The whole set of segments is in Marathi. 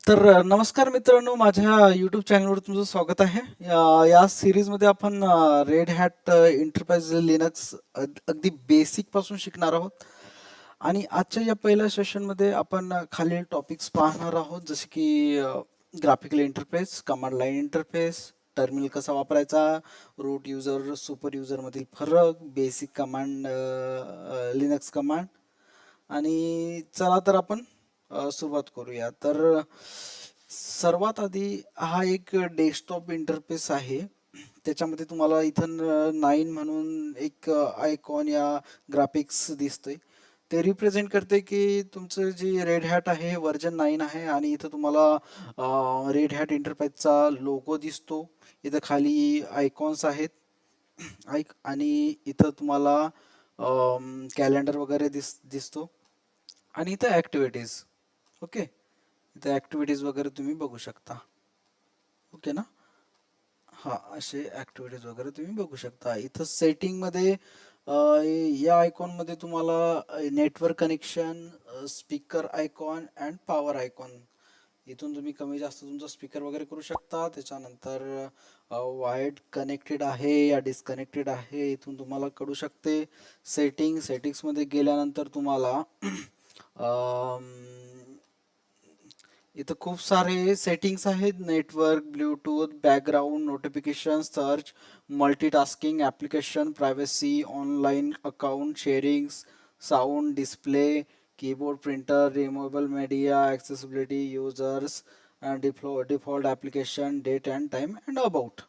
नमस्कार मित्रांनो, माझ्या यूट्यूब चॅनलवर तुमचं स्वागत आहे. या सिरीजमध्ये आपण रेड हॅट एंटरप्राइज लिनक्स अगदी बेसिक पासून शिकणार आहोत. आणि आजच्या या पहिल्या सेशनमध्ये आपण खालील टॉपिक्स पाहणार आहोत, जसे की graphical interface, command line interface, terminal कसा वापरायचा, रूट युजर सुपर युजर मधील फरक, बेसिक कमांड, लिनक्स कमांड. आणि चला तर आपण सुरुवात करूया. सर्वात आधी हा एक डेस्कटॉप इंटरफेस आहे. त्याच्यामध्ये तुम्हाला इथं 9 म्हणून एक आयकॉन या ग्राफिक्स दिसतोय. ते रिप्रेझेंट करते की तुमचं जे रेड हॅट आहे व्हर्जन 9 आहे. आणि इथं तुम्हाला रेड हॅट इंटरप्राइजचा लोगो दिसतो. इथं खाली आयकॉन्स आहेत. आणि इथं तुम्हाला कॅलेंडर वगैरे दिसतो. आणि इथं ऍक्टिव्हिटीज. ओके, इथं ऍक्टिव्हिटीज वगैरे तुम्ही बघू शकता. ओके ना. हा, असे ऍक्टिव्हिटीज वगैरे तुम्ही बघू शकता. इथं सेटिंग मध्ये या आयकॉन मध्ये तुम्हाला network connection, speaker icon and power icon, इथून तुम्ही कमी जास्त तुमचा स्पीकर वगैरे करू शकता. त्याच्यानंतर वायर्ड कनेक्टेड आहे या डिस्कनेक्टेड आहे, इथून तुम्हाला कळू शकते. सेटिंग्स मध्ये गेल्यानंतर तुम्हाला इथं खूप सारे सेटिंग्स आहेत. Network, Bluetooth, background, notification, search, multitasking, application, privacy, online account, sharings, sound, display, keyboard, printer, removable media, accessibility, users, default application, date and time and about.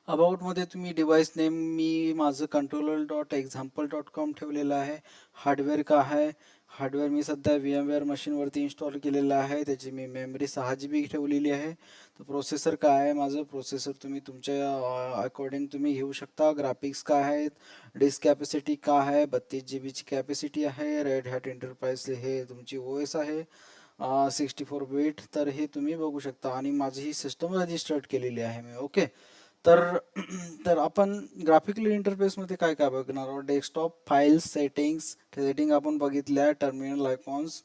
अबाउटमध्ये तुम्ही डिव्हाइस नेम, मी माझं controller.example.com ठेवलेलं आहे. हार्डवेअर का आहे, हार्डवेअर मी सध्या VMware मशीनवरती इन्स्टॉल केलेलं आहे. त्याची मी मेमरी 6 GB ठेवलेली आहे. तर प्रोसेसर काय आहे, माझं प्रोसेसर तुम्ही तुमच्या अकॉर्डिंग तुम्ही घेऊ शकता. ग्राफिक्स काय आहेत, डिस्क कॅपॅसिटी काय आहे, 32 GB ची कॅपॅसिटी आहे. रेड हॅट एंटरप्राइज हे तुमची OS आहे, 64 बिट. तर हे तुम्ही बघू शकता. आणि माझी ही सिस्टम रजिस्टर्ड केलेली आहे मी. ओके. तर तर आपण ग्राफिकल इंटरफेसमध्ये काय काय बघणार आहोत. डेस्कटॉप, फाईल्स, सेटिंग आपण बघितल्या. टर्मिनल आयकॉन्स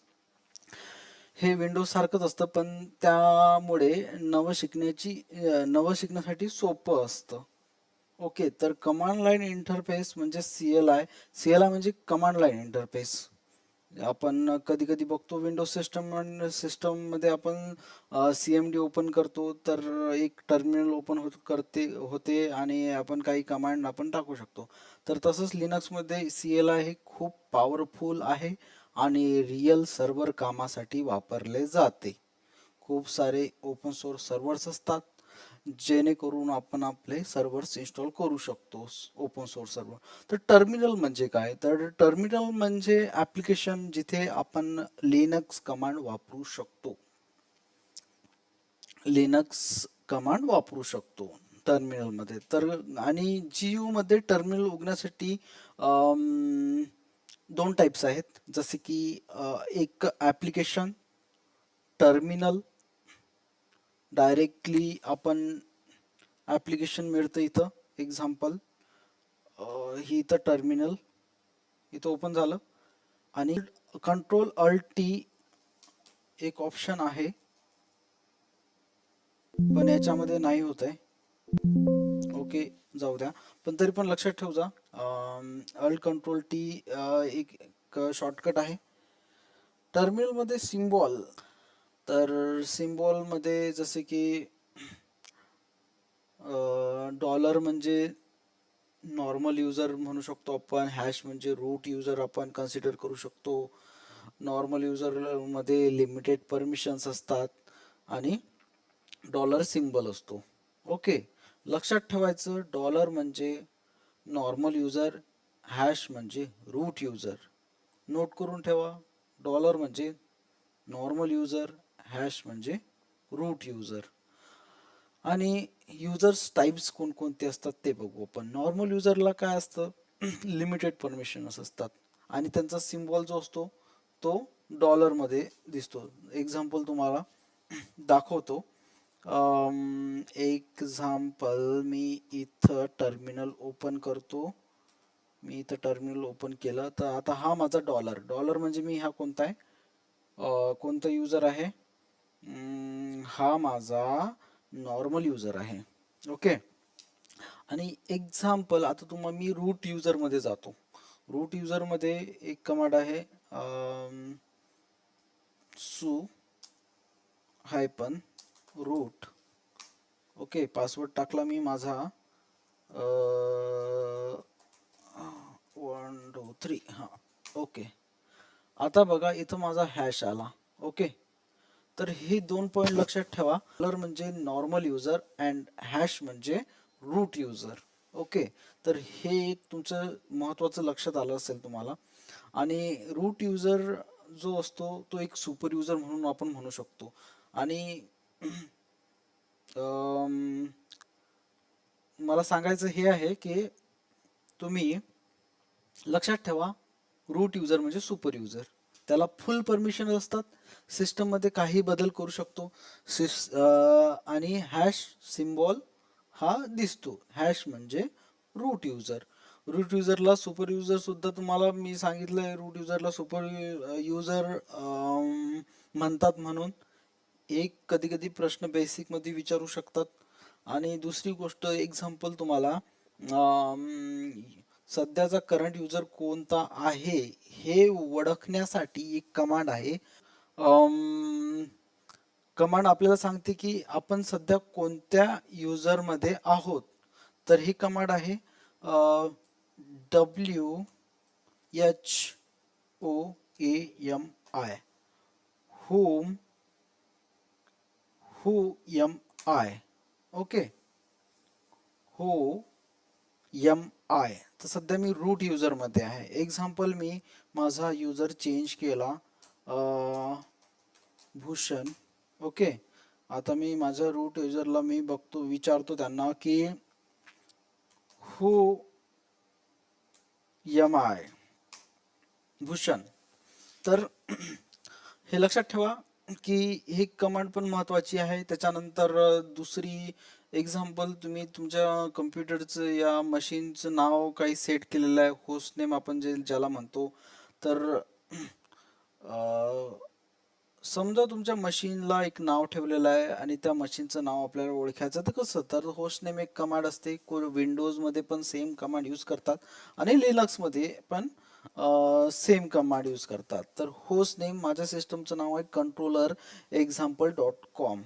हे विंडोज सारखंच असतं, पण त्यामुळे नवं शिकण्यासाठी सोपं असतं. ओके. तर कमांड लाईन इंटरफेस म्हणजे CLI. CLI म्हणजे कमांड लाईन इंटरफेस. आपण कधी कधी बघतो विंडोज सिस्टम मध्ये आपण CMD ओपन करतो, तर एक टर्मिनल ओपन होते आणि आपण काही कमांड आपण टाकू शकतो. तर तसंच लिनक्स मध्ये CLI हे खूप पॉवरफुल आहे आणि रिअल सर्व्हर कामासाठी वापरले जाते. खूप सारे ओपन सोर्स सर्व्हर्स असतात, जेणेकरून आपण आपले सर्व्हर्स इन्स्टॉल करू शकतो, ओपन सोर्स सर्व्हर. तर टर्मिनल म्हणजे काय, तर टर्मिनल म्हणजे ऍप्लिकेशन जिथे आपण लिनक्स कमांड वापरू शकतो. लिनक्स कमांड वापरू शकतो टर्मिनलमध्ये. तर आणि GU मध्ये टर्मिनल उघडण्यासाठी दोन टाइप्स आहेत, जसे की एक ऍप्लिकेशन टर्मिनल, डायरेक्टली आपण ऍप्लिकेशन मिळतं इथं. एक्झाम्पल, ही इथं टर्मिनल इथं ओपन झालं. आणि Ctrl+Alt+T एक ऑप्शन आहे, पण याच्यामध्ये नाही होत आहे. ओके, जाऊ द्या. पण तरी पण लक्षात ठेव जा, Alt+Ctrl+T एक शॉर्टकट आहे. टर्मिनल मध्ये सिम्बॉल, तर सिम्बॉल मध्ये जसे की डॉलर म्हणजे नॉर्मल युजर म्हणू शकतो आपण. हॅश म्हणजे रूट युजर आपण कन्सिडर करू शकतो. नॉर्मल युजर मध्ये लिमिटेड परमिशन्स असतात आणि डॉलर सिम्बल असतो. ओके, लक्षात ठेवायचं, डॉलर म्हणजे नॉर्मल युजर, हॅश म्हणजे रूट युजर. नोट करून ठेवा, डॉलर म्हणजे नॉर्मल युजर, हॅश म्हणजे रूट युजर. आणि युजर्स टाइप्स कोणकोणते असतात ते बघू आपण. नॉर्मल युजरला काय असतं, लिमिटेड परमिशन्स असतात आणि त्यांचा सिम्बॉल जो असतो तो डॉलरमध्ये दिसतो. एक्झाम्पल तुम्हाला दाखवतो. एक्झाम्पल, मी इथं टर्मिनल ओपन करतो. मी इथं टर्मिनल ओपन केलं, तर आता हा माझा डॉलर. डॉलर म्हणजे मी हा कोणता आहे, कोणता युजर आहे, हा माझा नॉर्मल युजर आहे. ओके. आणि एक्झाम्पल आता तुम्हाला मी रूट युजर मध्ये जातो. रूट युजर मध्ये एक कमांड आहे सु हायपन रूट. ओके, पासवर्ड टाकला मी माझा 1 2 3. हां, ओके. आता बघा इथं माझा हॅश आला. ओके, तर हे 2 पॉईंट लक्षात ठेवा. कलर म्हणजे नॉर्मल युजर अँड हॅश म्हणजे रूट युजर. ओके, तर हे एक तुमचं महत्त्वाचं लक्षात आलं असेल तुम्हाला. आणि रूट युजर जो असतो तो एक सुपर युजर म्हणून आपण म्हणू शकतो. आणि मला सांगायचं हे आहे की तुम्ही लक्षात ठेवा, रूट युजर म्हणजे सुपर युजर. त्याला फुल परमिशन असतात, सिस्टममध्ये काही बदल करू शकतो. आणि हॅश सिम्बॉल हा दिसतो. हॅश म्हणजे रूट युजर. रूट युजरला सुपर युजर सुद्धा तुम्हाला मी सांगितलंय, रूट युजरला सुपर युजर म्हणतात म्हणून. एक कधी कधी प्रश्न बेसिक मध्ये विचारू शकतात. आणि दुसरी गोष्ट एक्झाम्पल तुम्हाला सध्याचा करंट युजर कोणता आहे हे ओळखण्यासाठी एक कमांड आहे. कमांड आपल्याला सांगते की आपण सध्या कोणत्या युजरमध्ये आहोत. तर ही कमांड आहे WHOAMI, whom who am I. Okay, who am I. तर सध्या मी रूट युजरमध्ये आहे. एक्झाम्पल मी माझा युजर चेंज केला भूषण. ओके, आता मी माझ्या रूट युजरला मी बघतो, विचारतो त्यांना की हू एम आय भूषण. तर हे लक्षात ठेवा की ही कमांड पण महत्वाची आहे. त्याच्यानंतर दुसरी एक्झाम्पल, तुम्ही तुमच्या कम्प्युटरचं या मशीनचं नाव काही सेट केलेलं आहे, होस्ट नेम आपण ज्याला म्हणतो. तर समजा तुमच्या मशीनला एक नाव ठेवलेलं आहे आणि त्या मशीनचं नाव आपल्याला ओळखायचं, तर कसं, तर होस्ट नेम एक कमांड असते. विंडोजमध्ये पण सेम कमांड यूज करतात आणि लिनक्समध्ये पण सेम कमांड यूज करतात. तर होस्ट नेम, माझ्या सिस्टमचं नाव आहे controller.example.com.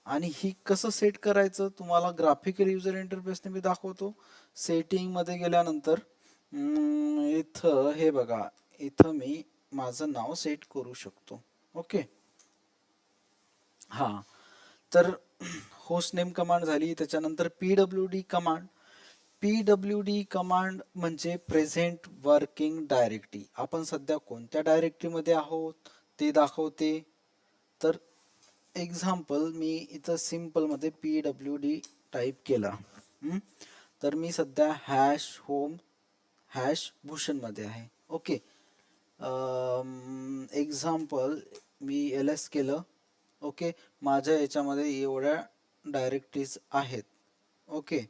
आणि ही कसं सेट करायचं तुम्हाला ग्राफिकल युजर इंटरफेसने मी दाखवतो. सेटिंगमध्ये गेल्यानंतर इथं हे बघा, इथं मी माझं नाव सेट करू शकतो. ओके, हां. तर होस्ट नेम कमांड झाली. त्याच्यानंतर PWD कमांड. PWD कमांड म्हणजे प्रेझेंट वर्किंग डायरेक्टरी. आपण सध्या कोणत्या डायरेक्टरीमध्ये आहोत ते दाखवते. तर एक्झाम्पल मी इथं सिम्पलमध्ये PWD टाईप केला. तर मी सध्या हॅश होम हॅश भूषणमध्ये आहे. ओके, एक्झाम्पल मी LS केलं. ओके, माझ्या याच्यामध्ये एवढ्या डायरेक्टरीज आहेत. ओके,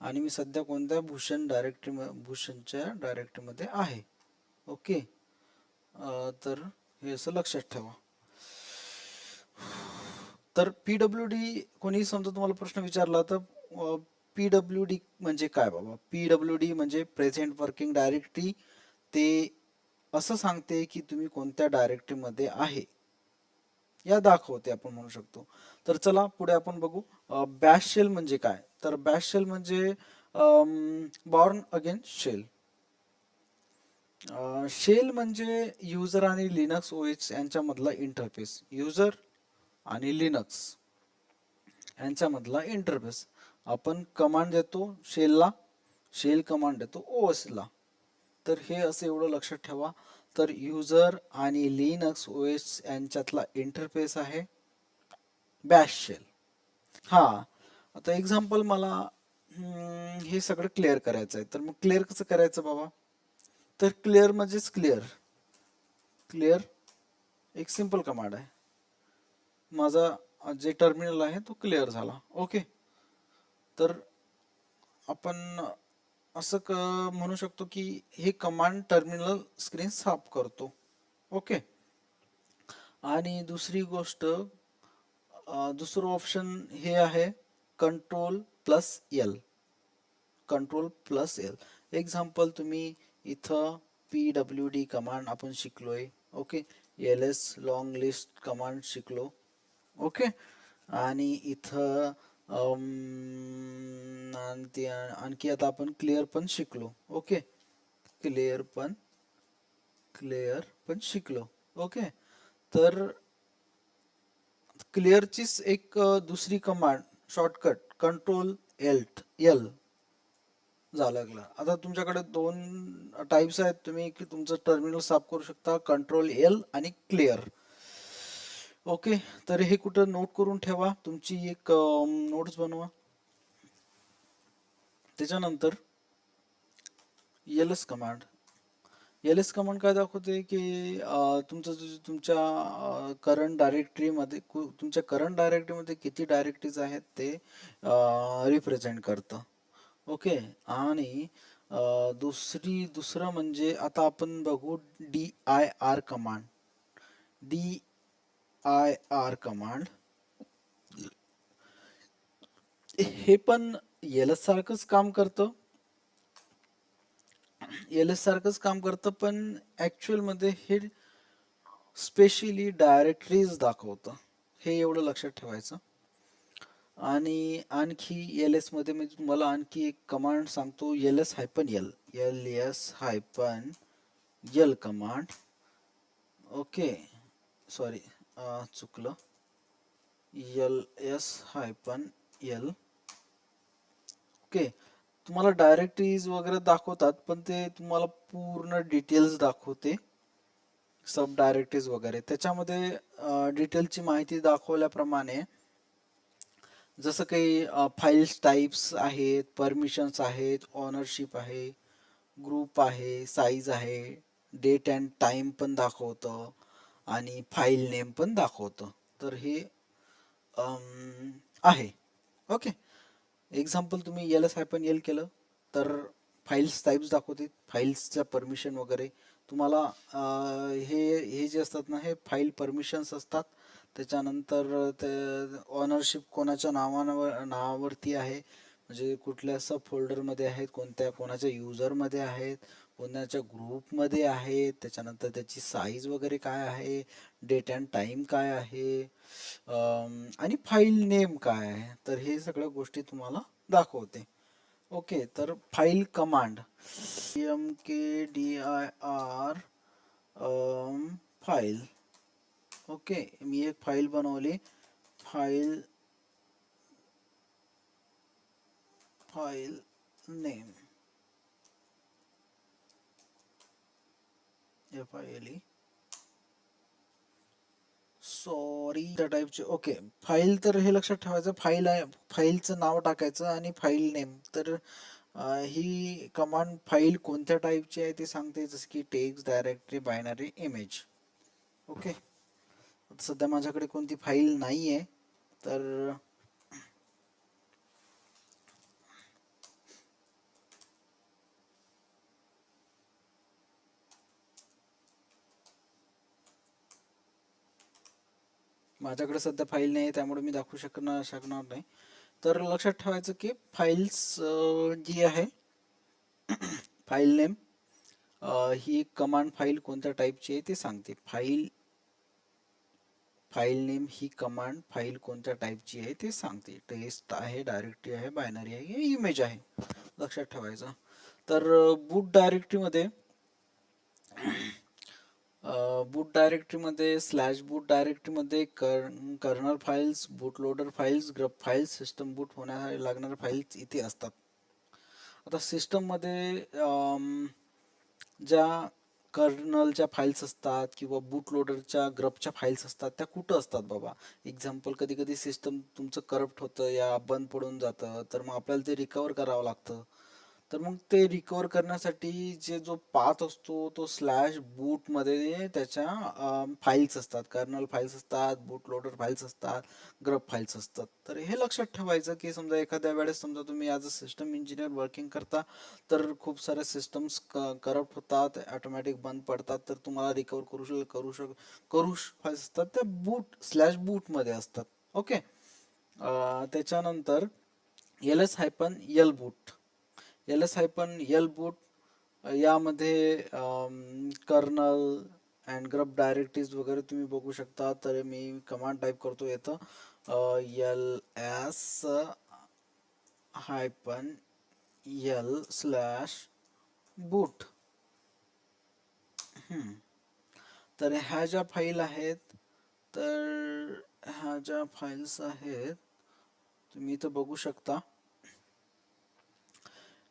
आणि मी सध्या कोणत्या भूषणच्या डायरेक्टरीमध्ये आहे. ओके, तर हे असं लक्षात ठेवा. तर PWD, कोणी समजा तुम्हाला प्रश्न विचारला तर PWD म्हणजे काय बाबा. PWD म्हणजे प्रेझेंट वर्किंग डायरेक्टरी. ते असं सांगते की तुम्ही कोणत्या डायरेक्टरीमध्ये आहे या दाखवते, आपण म्हणू शकतो. तर चला पुढे आपण बघू. बॅश शेल म्हणजे काय. तर बॅश शेल म्हणजे बॉर्न अगेन शेल. शेल म्हणजे युजर आणि लिनक्स ओएस यांच्यामधला इंटरफेस. युजर आणि लिनक्स यांच्यामधला इंटरफेस. आपण कमांड देतो शेलला, शेल कमांड देतो ओएसला. तर हे असं एवढं लक्षात ठेवा. तर युजर आणि लिनक्स ओएस यांच्यातला इंटरफेस आहे बॅश शेल. हा, आता एक्झाम्पल मला हे सगळं क्लिअर करायचं आहे. तर मग क्लिअर कसं करायचं बाबा. तर क्लिअर म्हणजेच क्लिअर. क्लिअर एक सिंपल कमांड आहे. माझा जे टर्मिनल आहे तो क्लिअर झाला. ओके, तर आपण असं म्हणू शकतो की हे कमांड टर्मिनल स्क्रीन साफ करतो. ओके, आणि दुसरी गोष्ट, दुसरं ऑप्शन हे आहे control plus L. Control plus L. Example तुम्ही इथं PWD कमांड आपण शिकलोय. Okay. LS long list command शिकलो. ओके. आणि इथं आणखी आता आपण क्लिअर पण शिकलो. ओके. क्लिअर पण शिकलो. ओके. तर क्लिअरचीच एक दुसरी कमांड शॉर्टकट कंट्रोल एल झालं लागलं. आता तुमच्याकडे दोन टाइप्स आहेत, तुम्ही की तुमचं टर्मिनल साफ करू शकता, कंट्रोल एल आणि क्लिअर. ओके. तर हे कुठं नोट करून ठेवा, तुमची एक नोट्स बनवा. त्याच्यानंतर एलएस कमांड. एलएस कमांड काय दाखवते की तुमच्या करंट डायरेक्टरीमध्ये तुमच्या करंट डायरेक्टरीमध्ये किती डायरेक्टरीज आहेत ते रिप्रेझेंट करतं. ओके. आणि दुसरं म्हणजे आता आपण बघू DIR कमांड. DIR कमांड हे पण एलएस सारखंच काम करतं. एलएस सारखंच काम करतं, पण ऍक्च्युअल मध्ये हे स्पेशली डायरेक्टरीज दाखवतं. हे एवढं लक्षात ठेवायचं. आणि आणखी एल एस मध्ये मी तुम्हाला आणखी एक कमांड सांगतो, LS-L. LS-L command. Okay. Sorry, चुकलं. LS-L. ओके. तुम्हाला डायरेक्टरीज वगैरे दाखवतात, पण ते तुम्हाला पूर्ण डिटेल्स दाखवते, सब डायरेक्टरीज वगैरे. त्याच्यामध्ये डिटेलची माहिती दाखवल्याप्रमाणे जसं काही फाईल्स टाइप्स आहेत, परमिशन्स आहेत, ऑनरशिप आहे, ग्रुप आहे, साईज आहे, डेट अँड टाइम पण दाखवतं आणि फाईल नेम पण दाखवतं. तर हे आहे. ओके. एक्झाम्पल तुम्ही LS-L केलं तर फाईल्स टाइप्स दाखवते, फाईल्सच्या परमिशन वगैरे तुम्हाला. हे हे जे असतात ना, हे फाईल परमिशन्स असतात. त्याच्यानंतर ते ऑनरशिप कोणाच्या नावावरती आहे, म्हणजे कुठल्या सब फोल्डरमध्ये आहेत, कोणाच्या युजरमध्ये आहेत, कोणाच्या ग्रुपमध्ये आहेत, त्याच्यानंतर त्याची साईज वगैरे काय आहे, डेट अँड टाइम काय आहे, आणि फाईल नेम काय आहे. तर हे सगळ्या गोष्टी तुम्हाला दाखवते. ओके. तर file command MKDIR file. Okay. मी एक फाईल बनवली. File name FILE. सॉरी, त्या टाईपचे. ओके. फाईल, तर हे लक्षात ठेवायचं, फाईल आहे, फाईलचं नाव टाकायचं आणि फाईल नेम. तर ही कमांड फाईल कोणत्या टाईपची आहे ते सांगते, जसं की text, directory, binary, image. Okay. सध्या माझ्याकडे कोणती फाईल नाही आहे, तर माझ्याकडे सध्या फाईल नाही आहे, त्यामुळे मी दाखवू शकणार नाही. तर लक्षात ठेवायचं की फाईल्स जी आहे, फाईल नेम, ही कमांड फाईल कोणत्या टाईपची आहे ते सांगते. फाईल नेम ही कमांड फाईल कोणत्या टाईपची आहे ते सांगते. टेक्स्ट आहे, डायरेक्टरी आहे, बायनरी आहे, इमेज आहे. लक्षात ठेवायचं. तर बूट डायरेक्टरीमध्ये /बूट डायरेक्टरीमध्ये kernel files, boot loader files, GRUB files, system boot होण्यासाठी लागणाऱ्या फाईल्स इथे असतात. आता सिस्टममध्ये ज्या कर्नलच्या फाईल्स असतात किंवा बूट लोडरच्या ग्रबच्या फाईल्स असतात, त्या कुठं असतात बाबा? एक्झाम्पल, कधी कधी सिस्टम तुमचं करप्ट होतं या बंद पडून जातं, तर मग आपल्याला ते रिकवर करावं लागतं. तर मग ते रिकवर करण्यासाठी जे जो पाथ असतो तो स्लॅश बूट मध्ये त्याच्या फाईल्स असतात, कर्नल फाईल्स असतात, बूट लोडर फाईल्स असतात, ग्रब फाईल्स असतात. तर हे लक्षात ठेवायचं की समजा एखाद्या वेळेस समजा तुम्ही as a system engineer working करता, तर खूप सारे सिस्टम्स करप्ट होतात, ऑटोमॅटिक बंद पडतात, तर तुम्हाला रिकवर करू फाईल्स असतात त्या बूट स्लॅश बूटमध्ये असतात. ओके. त्याच्यानंतर ls-l बूट, ls-l बूट यामध्ये कर्नल अँड ग्रब डायरेक्टरीज वगैरे तुम्ही बघू शकता. तर मी कमांड टाईप करतो येतं ls-l/बूट. तर ह्या ज्या फाईल आहेत, तर ह्या ज्या फाईल्स आहेत तुम्ही इथं बघू शकता.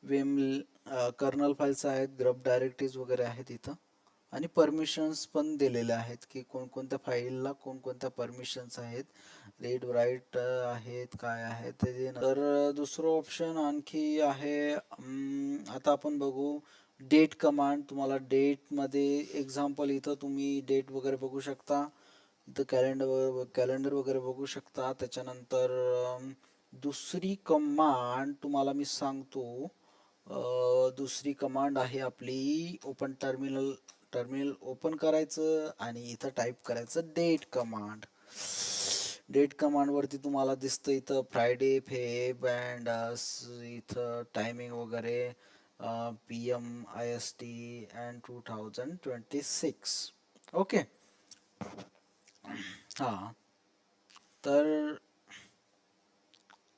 वेम कर्नल फाईल्स आहेत, ग्रब डायरेक्टरीज वगैरे आहेत इथं, आणि परमिशन्स पण दिलेले आहेत की कोणकोणत्या फाईलला कोणकोणत्या परमिशन्स आहेत, रीड राईट आहेत, काय आहेत ते. तर दुसरं ऑप्शन आणखी आहे. आता आपण बघू डेट कमांड. तुम्हाला डेटमध्ये एक्झाम्पल इथं तुम्ही डेट वगैरे बघू शकता, इथं कॅलेंडर वगैरे बघू शकता. त्याच्यानंतर दुसरी कमांड तुम्हाला मी सांगतो. दुसरी कमांड आहे आपली ओपन टर्मिनल. टर्मिनल ओपन करायचं आणि इथं टाईप करायचं डेट कमांड. डेट कमांड वरती तुम्हाला दिसतं इथं फ्रायडे, फेब अँड इथं टायमिंग वगैरे PM IST अँड 2026. ओके. हां. तर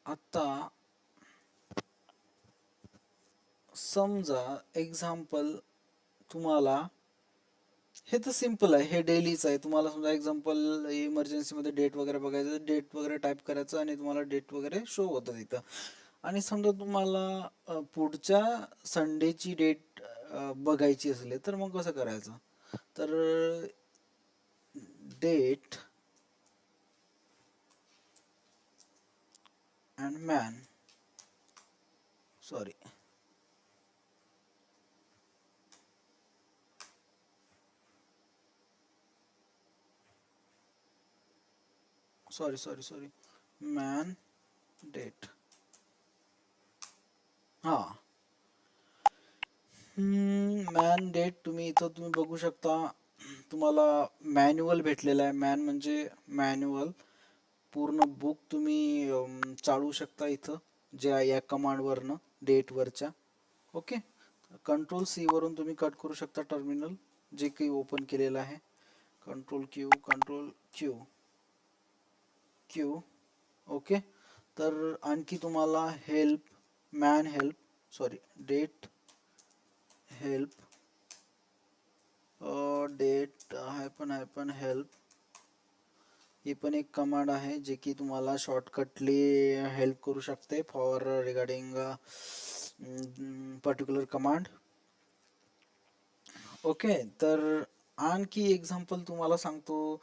आता समजा एक्झाम्पल तुम्हाला, हे तर सिम्पल आहे, हे डेलीच आहे. तुम्हाला समजा एक्झाम्पल इमर्जन्सीमध्ये डेट वगैरे बघायचं, डेट वगैरे टाईप करायचं आणि तुम्हाला डेट वगैरे शो होतं तिथं. आणि समजा तुम्हाला पुढच्या संडेची डेट बघायची असली तर मग कसं करायचं. तर date and man, sorry sorry sorry sorry man date. हां. मॅन डेट तुम्ही इथं तुम्ही बघू शकता. तुम्हाला मॅन्युअल भेटलेला आहे. मॅन म्हणजे मॅन्युअल, पूर्ण बुक तुम्ही चालवू शकता इथं ज्या या कमांडवरनं डेटवरच्या. ओके. कंट्रोल सी वरून तुम्ही कट करू शकता टर्मिनल जे काही ओपन केलेलं आहे. Control Q. ओके. तर आणखी तुम्हाला help, man help, sorry date help, date hyphen help, ही पण एक कमांड आहे जे की तुम्हाला शॉर्टकटली हेल्प करू शकते for regarding particular command. Okay. तर आणखी एक्झाम्पल तुम्हाला सांगतो.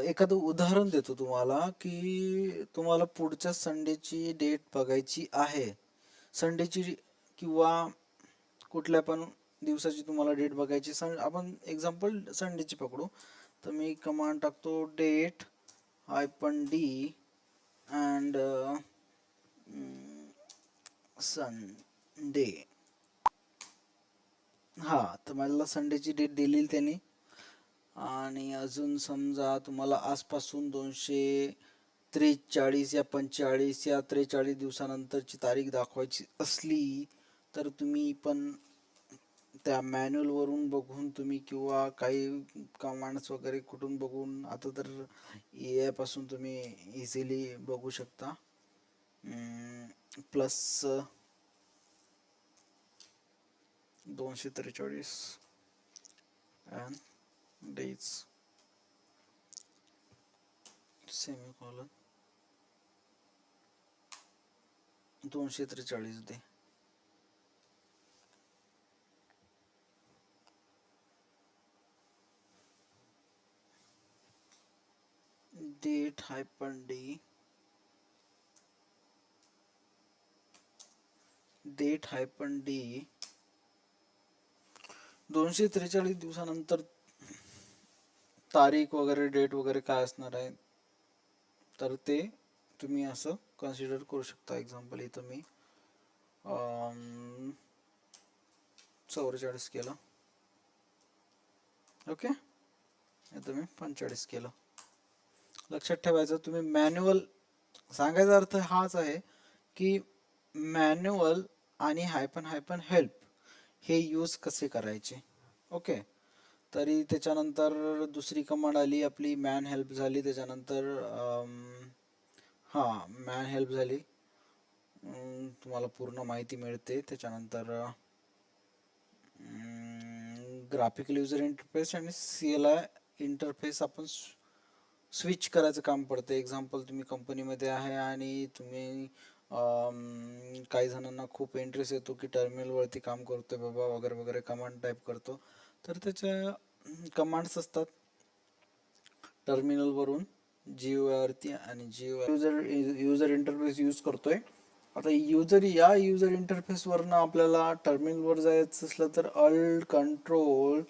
एखादं उदाहरण देतो तुम्हाला की तुम्हाला पुढच्या संडेची डेट बघायची आहे. संडेची किंवा कुठल्या पण दिवसाची तुम्हाला डेट बघायची. आपण एक्झाम्पल संडेची पकडू. तर मी कमांड टाकतो डेट -D अँड संडे. हा, तर मला संडेची डेट दिली त्यांनी. आणि अजून समजा तुम्हाला आजपासून 243 या 45 या 43 दिवसानंतरची तारीख दाखवायची असली तर तुम्ही पण त्या मॅन्युअलवरून बघून तुम्ही किंवा काही कमांड्स वगैरे कुठून बघून, आता तर AI पासून तुम्ही इझिली बघू शकता. प्लस 243 अँड डेज सेमिकॉलन 243 दे. Date -D date hyphen D 243 दिवसानंतर तारीख वगैरे डेट वगैरे काय असणार आहे तर ते तुम्ही असं कन्सिडर करू शकता. एक्झाम्पल इथं मी 44 केलं. ओके, इथं मी 45 केलं. लक्षात ठेवायचं तुम्ही मॅन्युअल, सांगायचा अर्थ हाच आहे की मॅन्युअल आणि हायपन हायपन हेल्प हे यूज कसे करायचे. ओके, तरी त्याच्यानंतर दुसरी कमांड आली आपली मॅन हेल्प झाली. त्याच्यानंतर हां मॅन हेल्प झाली, तुम्हाला पूर्ण माहिती मिळते. त्याच्यानंतर ग्राफिकल युजर इंटरफेस आणि CLI इंटरफेस आपण स्विच करायचं काम पडतं. एक्झाम्पल तुम्ही कंपनीमध्ये आहे आणि तुम्ही काही जणांना खूप इंटरेस्ट येतो की टर्मिनलवरती काम करतोय बाबा वगैरे वगैरे कमांड टाईप करतो, तर त्याच्या कमांड्स असतात टर्मिनलवरून GUI आणि GUI युजर इंटरफेस यूज करतोय. आता या युजर इंटरफेसवरनं आपल्याला टर्मिनलवर जायचं असलं तर अल्ट कंट्रोल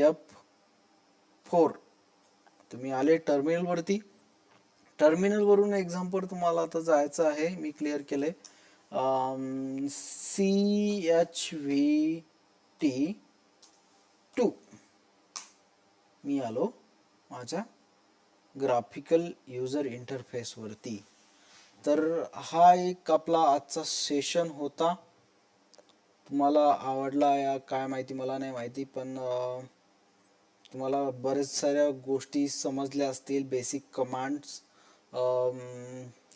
F4 तुम्ही आले टर्मिनलवरती. टर्मिनलवरून एक्झाम्पल तुम्हाला आता जायचं आहे, मी क्लिअर केले CHVT2. मी आलो माझ्या ग्राफिकल युजर इंटरफेसवरती. तर हा एक आपला आजचा सेशन होता. तुम्हाला आवडला या काय माहिती मला नाही माहिती, पण तुम्हाला बरेच साऱ्या गोष्टी समजल्या असतील. बेसिक कमांड्स,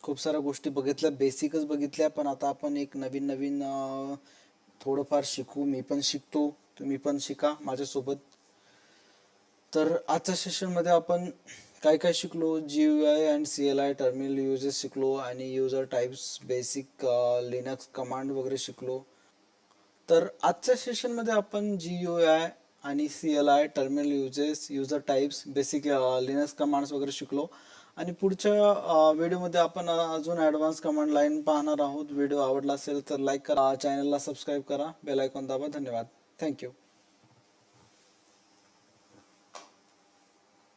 खूप साऱ्या गोष्टी बघितल्या, बेसिकच बघितल्या, पण आता आपण एक नवीन नवीन थोडंफार शिकू. मी पण शिकतो, तुम्ही पण शिका माझ्यासोबत. तर आजच्या सेशनमध्ये आपण काय काय शिकलो, GUI and CLI terminal uses शिकलो आणि user types, basic Linux command वगैरे शिकलो. तर आजच्या सेशनमध्ये आपण GUI आणि CLI terminal uses, user types, basic Linux commands वगैरे शिकलो. आणि पुढच्या व्हिडिओमध्ये आपण अजून ॲडव्हान्स कमांड लाईन पाहणार आहोत. व्हिडिओ आवडला असेल तर लाईक करा, चॅनलला सबस्क्राईब करा, बेल आयकॉन दाबा. धन्यवाद, थँक्यू.